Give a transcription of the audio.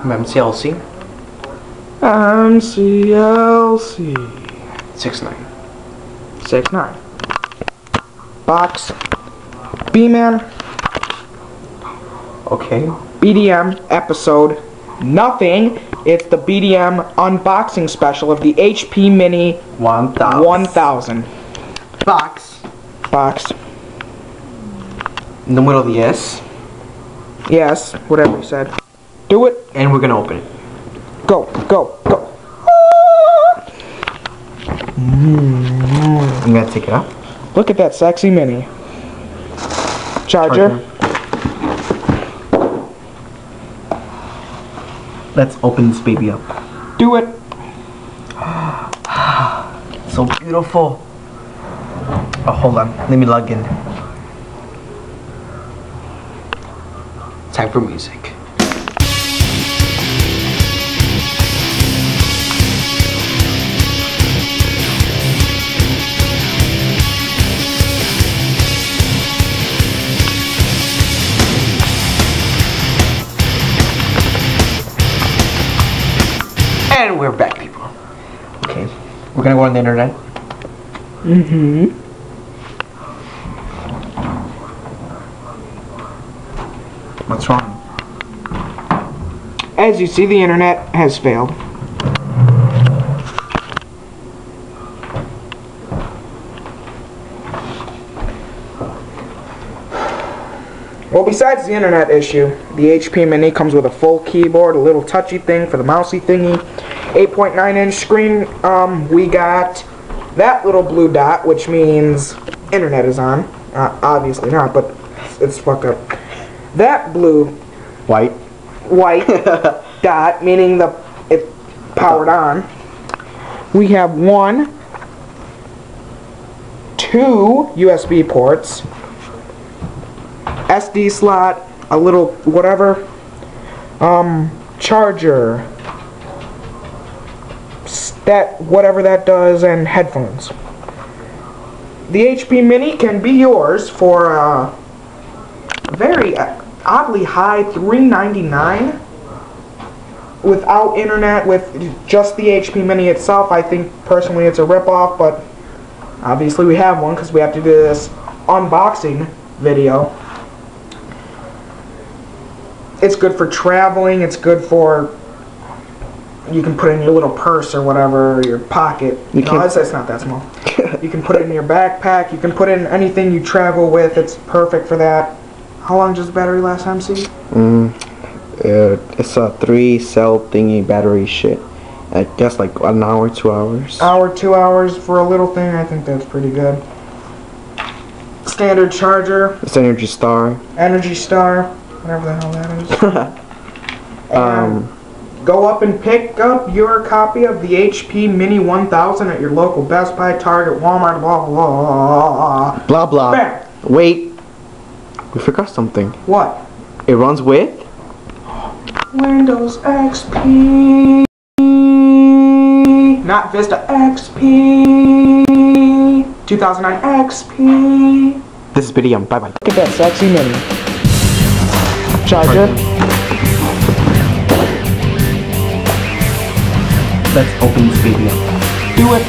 MCLC. MCLC. 6'9". 6'9". Box. B-Man. Okay. BDM episode. Nothing. It's the BDM unboxing special of the HP Mini 1000. Box. Box. Número 10. Yes, whatever you said. Do it. And we're gonna open it. Go, go, go. I'm gonna take it out. Look at that sexy Mini. Charger. Let's open this baby up. Do it. So beautiful. Oh, hold on. Let me log in. Time for music. And we're back, people. Okay, we're gonna go on the internet. What's wrong? As you see, the internet has failed. Well, besides the internet issue, the HP Mini comes with a full keyboard, a little touchy thing for the mousey thingy, 8.9-inch screen. We got that little blue dot, which means internet is on. Obviously not, but it's fucked up. That blue White dot, meaning it powered on. We have 1, 2 USB ports, SD slot, a little whatever, charger, whatever that does, and headphones. The HP Mini can be yours for a very oddly high $399 without internet, with just the HP Mini itself. I think personally it's a ripoff, but obviously we have one because we have to do this unboxing video. It's good for traveling. It's good for, you can put it in your little purse or whatever, or your pocket. No, it's not that small. You can put it in your backpack. You can put it in anything you travel with. It's perfect for that. How long does the battery last, MC? It's a 3-cell thingy battery shit. I guess like an hour, 2 hours. Hour, 2 hours for a little thing. I think that's pretty good. Standard charger. It's Energy Star. Energy Star. Whatever the hell that is. And go up and pick up your copy of the HP Mini 1000 at your local Best Buy, Target, Walmart, blah, blah, blah. Blah, blah. Bam. Wait. We forgot something. What? It runs with? Windows XP. Not Vista XP. 2009 XP. This is BDM. Bye-bye. Look at that sexy Mini. Charger. Let's open this baby up. Do it.